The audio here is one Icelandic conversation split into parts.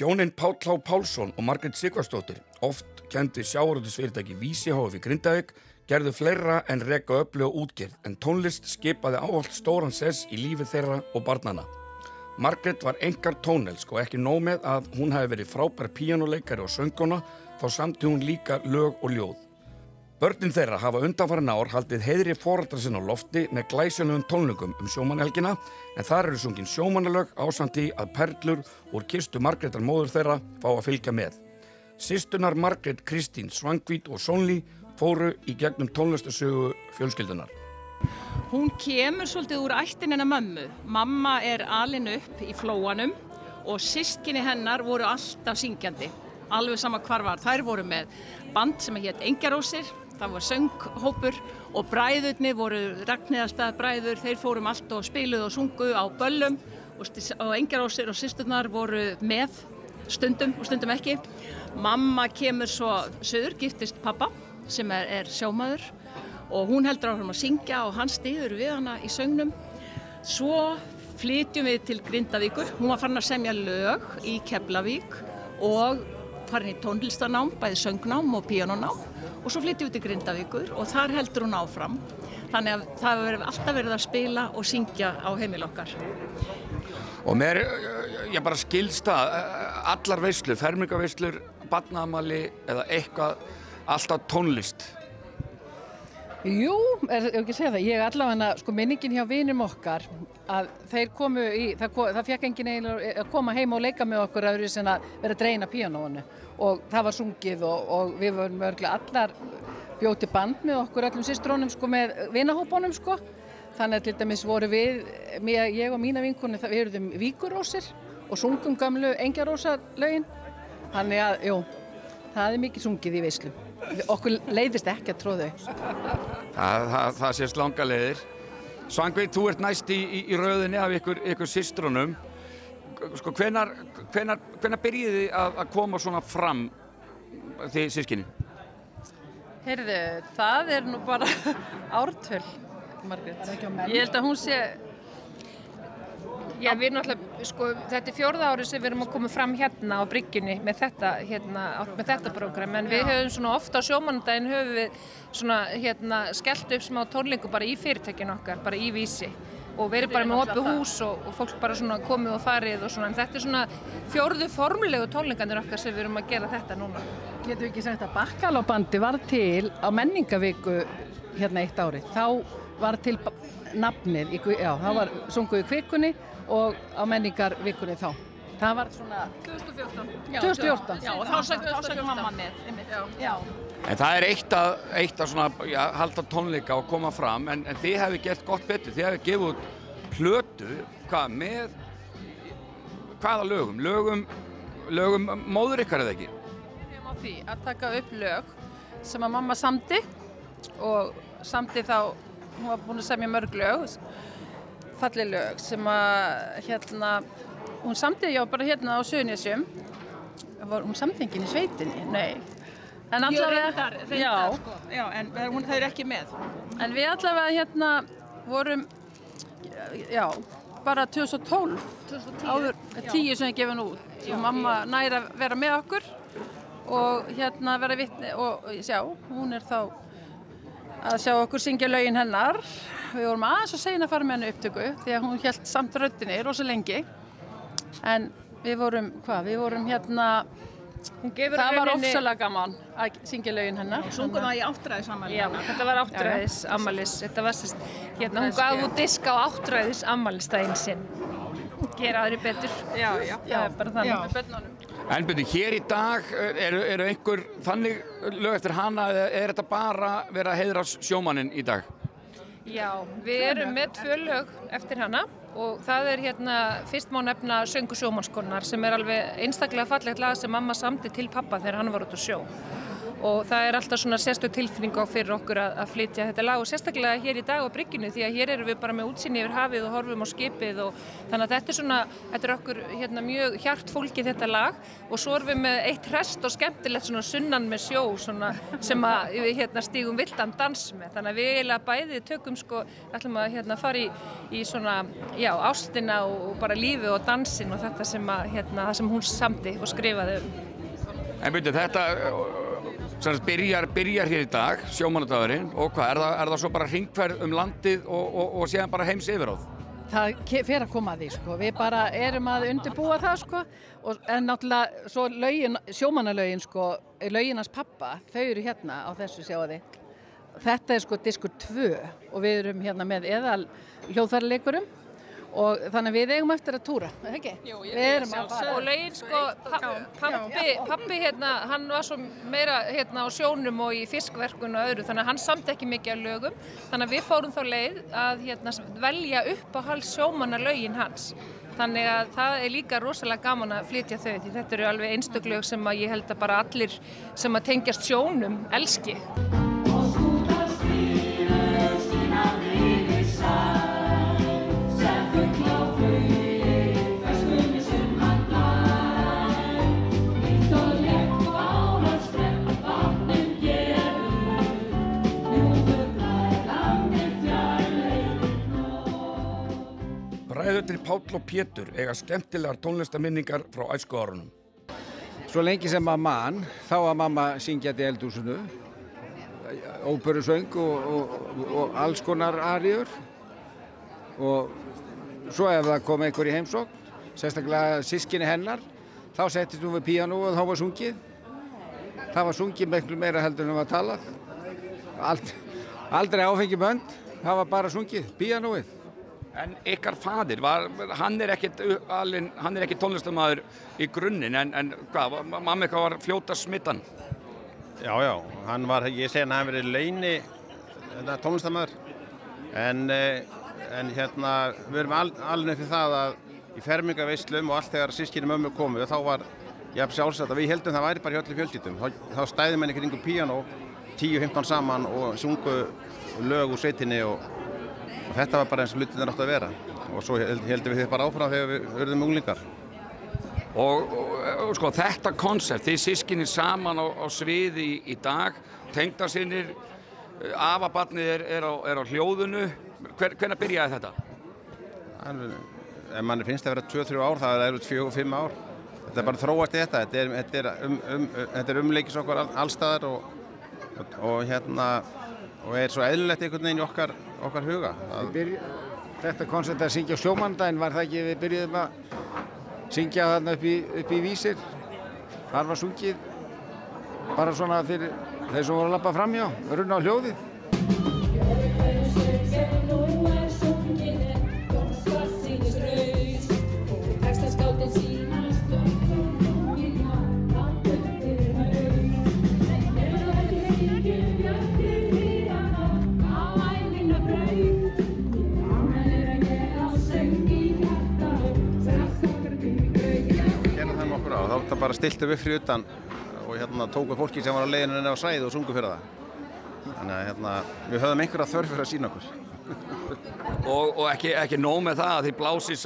Hjónin Páll H. Pálsson og Margrét Sigvarsdóttir, oft kennd við sjávarútvegsfyrirtæki Vísi h.f. í Grindavík, gerðu fleira en reka öfluga útgerð, en tónlist skipaði ávallt stóran sess í lífi þeirra og barnanna. Margrét var einkar tónelsk og ekki nóg með að hún hafi verið frábær píanóleikari og söngkona, þá samdi hún líka lög og ljóð. Börnin þeirra hafa undanfarin ár haldið heiðri foreldra sinna á lofti með glæsilegum tónleikum sjómannahelgina, en þar eru sungin sjómannalög ásamt því að perlur úr kistu Margrétar móður þeirra fá að fylgja með. Systurnar Margrét, Kristín, Svangvít og Sónlí fóru í gegnum tónlistarsögu fjölskyldunar. Hún kemur svolítið úr ættin hennar mömmu. Mamma er alin upp í Flóanum og systkini hennar voru alltaf syngjandi, alveg sama hvar var. Þær voru með band sem hét Engjarósir, það var sönghópur og bræðurnir voru Ragnheiðarstað bræður, þeir fórum allt og spiluðu og sungu á böllum og Engjarósir og systurnar voru með stundum og stundum ekki. Mamma kemur svo suður, giftist pappa sem er sjómaður og hún heldur áfram að syngja og hann styður við hana í söngnum. Svo flytjum við til Grindavíkur, hún var farin að semja lög í Keflavík og farin í tónlistarnám, bæði söngnám og píanónám og svo flytjum við til Grindavíkur og þar heldur hún áfram. Þannig að það hefur alltaf verið að spila og syngja á heimili okkar. Og mér, ég bara skilst það, allar veislur, fermingarveislur, barnaafmæli eða eitthvað, alltaf tónlist. Jú, ekki segja það. Ég allavega, sko minningin hjá vinum okkar að þeir komu í, það fékk enginn eiginlega að koma heim og leika með okkur öðru sem að vera að dreina píanóinu og það var sungið og við vorum örglega allar bjóti band með okkur öllum systrónum sko með vinahópunum sko. Þannig að til dæmis voru ég og mína vinkonu, við eruðum Víkurósir og sungum gamlu Engjarósalögin. Þannig að, jú, það mikið sungið í veislu. Okkur leiðist ekki að tróða þau. Það sést langa leiðir. Svangveit, þú ert næst í röðinni af ykkur systrónum. Sko, hvenær byrjið þið að koma svona fram þið systkini? Heyrðu, það nú bara ártöl, Margrét. Ég held að hún sé... Já, við náttúrulega, sko, þetta 4. árið sem við erum að koma fram hérna á bryggjunni með þetta prógram, en við höfum svona ofta á sjómannadaginn höfum við svona skellt upp smá tónleikum bara í fyrirtækinu okkar, bara í Vísi og verið bara með opið hús og fólk bara svona komið og farið og svona, en þetta svona 4. formlegu tónleikarnir okkar sem við erum að gera þetta núna. Getum við ekki sagt að Bakkalóbandi var til á menningaviku hérna eitt árið, þá var til nafnið, það var sunguð í Kvikunni og á menningarvikunni þá. Það var svona... 2014. 2014. Já, og þá sögðu mamma með. Já. En það eitt að svona, halda tónleika og koma fram, en þið hefði gert gott betur. Þið hefði gefið út plötu, með hvaða lögum? Lögum móður ykkar eða ekki? Við erum á því að taka upp lög sem að mamma samdi og samdi þá, hún var búin að semja mörg lög, falleg lög sem að hún samdi bara hérna á Suðurnesjum. Hún samdi enginn í sveitinni, nei. En allavega, reyndar, sko. Já, en það er ekki með. En við allavega vorum, bara 2012, áður 10 sem við gefum út. Og mamma nær að vera með okkur og vera vitni og hún þá að sjá okkur syngja lögin hennar. Við vorum aðeins að segja að fara með henni upptöku því að hún hélt samt röddinni rosa lengi. En við vorum það var ofsalega gaman að syngja lögin hennar. Sungum það í áttræðisammæli. Já, þetta var áttræðisammális. Þetta var hún gaf út disk á áttræðisammælisdaginn sinn. Gera aðri betur. Já, það er bara þannig með börnunum. En byrju, hér í dag eru einhver þannig lög eftir hana eða þetta bara verið að heiðra sjómanninn í dag? Já, við erum með 2 lög eftir hana og það fyrst má nefna Söngur sjómannskonunnar sem alveg einstaklega fallegt lag sem mamma samdi til pappa þegar hann var út á sjó. og það alltaf svona sérstök tilfinning á fyrir okkur að flytja þetta lag og sérstaklega hér í dag á bryggjunni því að hér erum við bara með útsýni yfir hafið og horfum á skipið og þannig að þetta okkur mjög hjartfólkið þetta lag og svo erum við með eitt hresst og skemmtilegt svona sunnan með sjó svona sem að við stígum vildan dans með þannig að við eiginlega bæði tökum ætlum að fara í svona ástina og bara lífið og dansinn og þetta sem að það sem hún samdi og skrifaði En byrju, þetta byrjar hér í dag, sjómannadagurinn og hvað, er það svo bara hringferð landið og síðan bara heims yfiráð? Það fer að koma að því, við bara erum að undirbúa það, en náttúrulega svo sjómannalögin, lögin hans pappa, þau eru hérna á þessu sjáðu þið. Þetta er diskur 2 og við erum hérna með eðal hljóðfæraleikurum og þannig að við eigum eftir að túra, ekki? Jú, við erum að fara. Og lögin, pappi hann var svo meira á sjónum og í fiskverkun og öðru, þannig að hann samdi ekki mikið af lögum, þannig að við fórum þá leið að velja upp á hals sjómannalögin hans. Þannig að það er líka rosalega gaman að flytja þau, því þetta eru alveg einstök lög sem að ég held að bara allir sem að tengjast sjónum elski. Bræðurnir Páll og Pétur eiga skemmtilegar tónlistarminningar frá æskuárunum. Svo lengi sem maður man, þá var mamma syngjandi í eldhúsinu, óperusöng og alls konar aríur. Og svo ef það kom einhver í heimsókn, sérstaklega systkini hennar, þá settist hún við píanó og þá var sungið. Það var sungið miklu meira heldur en var talað. Aldrei áfengi bönd, það var bara sungið, píanóið. En ykkar faðir, hann er ekki tónlistarmaður í grunninn, en hvað, mamma eitthvað var fljóta smittan? Já, hann var, ég segi hann verið launi tónlistarmaður, en við erum alveg fyrir það að í fermingarveislum og allt þegar systkini mömmu komu, þá var sjálfsagt að við heldum það væri bara hjá allir fjölskyldum. Þá stæði menn í kringum píanó, 10-15 saman og sungu lög úr sveitinni og þetta var bara eins og hlutirnir áttu að vera og svo heldum við þið bara áfram þegar við urðum unglingar. Og þetta konsept, þið systkini saman á sviði í dag, tengdasynir, afabarnið er á hljóðunu, hvenær byrjaði þetta? Ef manni finnst það að vera 2-3 ár, það er 4-5 ár. Þetta er bara þróast í þetta er umleikis okkar allstaðar og er svo eðlilegt einhvern veginn í okkar huga. Þetta koncept að syngja sjómannadaginn, var það ekki við byrjuðum að syngja þarna upp í Vísir. Þar var sungið bara svona fyrir þeir sem voru að labba framhjá, runna á hljóðið. Þá bara stiltum við fyrir utan og tóku fólki sem var á leiðinu á svæði og sungu fyrir það. Þannig að við höfðum einhverja þörf fyrir að sýna okkur. Og ekki nóg með það að þið blásið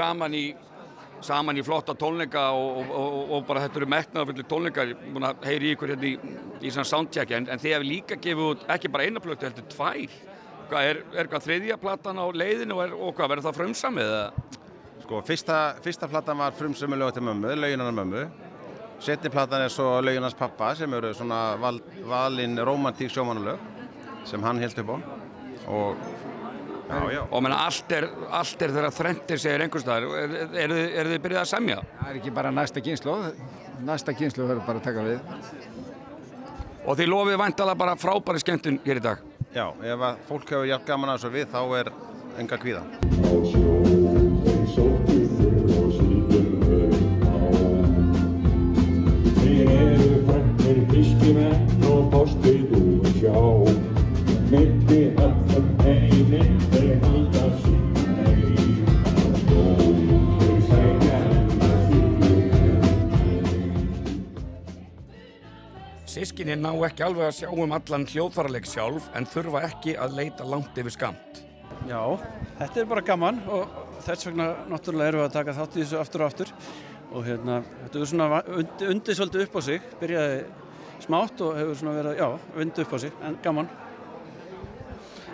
saman í flotta tónleika og bara þetta eru metnaðarfullir tónleikar. Ég er búinn að heyra í ykkur hérna í svona soundchecki en þið hefur líka gefið út ekki bara eina plötu heldur 2. Hvað er hvað 3. platan á leiðinu og hvað verður það frumsamið eða? Sko fyrsta platan var frumsömu lög til mömmu, lögin hennar mömmu. Seinni platan er svo lögin hans pappa sem eru svona valin rómantík sjómannalög sem hann hélt upp á. Og menn allt er þegar þrenntir segir einhvers staðar. Eru þið byrjað að semja? Það er ekki bara næsta kynslóð. Næsta kynslóð verður bara að taka við. Og þið lofið væntanlega bara frábæri skemmtun hér í dag? Já, ef að fólk hefur jafn gaman að þessu við þá er enga kvíða. Fiskimenn og postið úr sjá mitti öllum heiminn þeir halda sín heim og stóður segja Systkini ná ekki alveg að sjá allan hljóðfæraleik sjálf en þurfa ekki að leita langt yfir skammt. Já, þetta bara gaman og þess vegna náttúrulega erum við að taka þátt í þessu aftur og aftur og þetta svona undið svolítið upp á sig, byrjaði smátt og hefur svona verið, undið upp á sig, en gaman.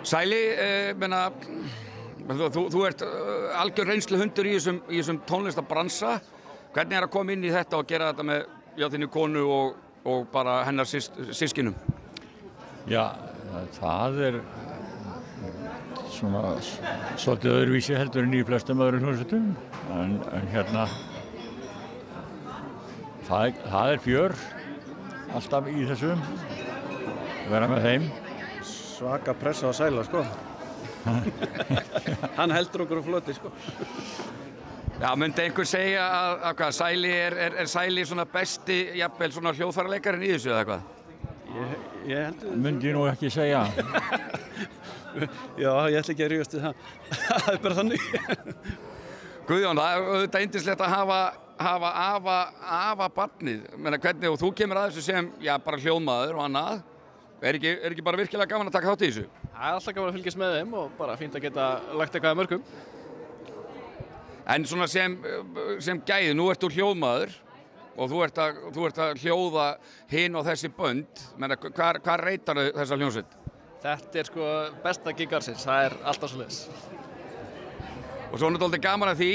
Sæli, þú ert algjör reynsluhundur í þessum tónlistarbransa. Hvernig að koma inn í þetta og gera þetta með þinni konu og bara hennar systkinum? Já, það svona svolítið öðruvísi heldur en í flestum öðrum hljómsveitum, en það fjör alltaf í þessum, vera með þeim. Svaka pressa á Sæla, sko. Hann heldur okkur á floti, sko. Já, myndi einhver segja að Sæli er Sæli svona besti, jafnvel svona hljóðfæraleikarin í þessu eða hvað? Ég held að... Myndi ég nú ekki segja. Já, ég ætla ekki að rífast við það. Það bara þannig. Guðjón, það auðvitað yndislegt að hafa afa barnið. Hvernig, og þú kemur að þessu sem, bara hljóðmaður og annað. Er ekki bara virkilega gaman að taka þátt í þessu? Það er alltaf gaman að fylgjast með þeim og bara fínt að geta lagt eitthvað að mörgum. En svona sem gæði, nú ert þú hljóðmaður og þú ert að hljóða hin og þessi bönd. Hvað reytar þessa hljómsveit? Þetta er sko besta gig ársins, það er alltaf svoleiðis. Og svo er náttúrulega gaman að því,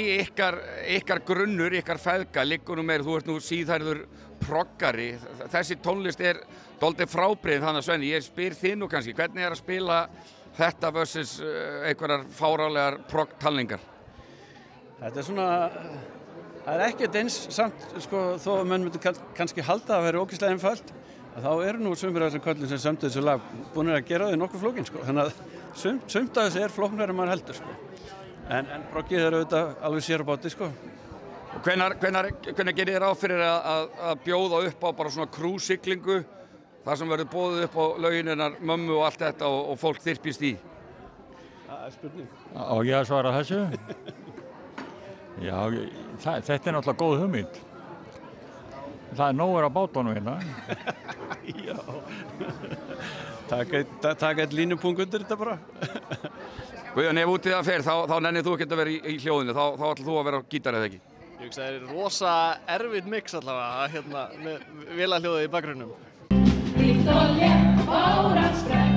ykkar grunnur, ykkar feðga, liggur nú meira, þú ert nú síðhærður proggari. Þessi tónlist er dálítið frábrigðin þannig að Svenni, ég spyr þig nú kannski, hvernig er að spila þetta versus einhverjar fáránlegar proggtalningar? Þetta er svona, það er ekkert eins samt, sko, þó að menn myndi kannski halda að vera ógeðslega einfalt, þá eru nú sumir af þessum köllum sem sömdu þessu lag búin að gera þau nokkuð flókin, sko. Þannig að sumt af þessu flóknari en maður heldur, sko. En proggið er auðvitað alveg sér á báti, sko. Og hvenær gerir þið ráð fyrir að bjóða upp á bara svona krúsiglingu, þar sem verður boðið upp á lögin hennar mömmu og allt þetta og fólk þyrpist í? Það er spurning. Á ég að svara þessu? Já, þetta er náttúrulega góð hugmynd. Það er nógur á bátunum hérna. Já. Taka eitt línupunkt undir þetta bara. Guðjón, ef útið það fer, þá nennir þú ekki að vera í hljóðinu, þá ætlar þú að vera á gítar eða ekki? Ég hugsa það er rosa erfitt mix allavega, með vélahljóðið í bakgrunnum. Líkt og létt báran skræk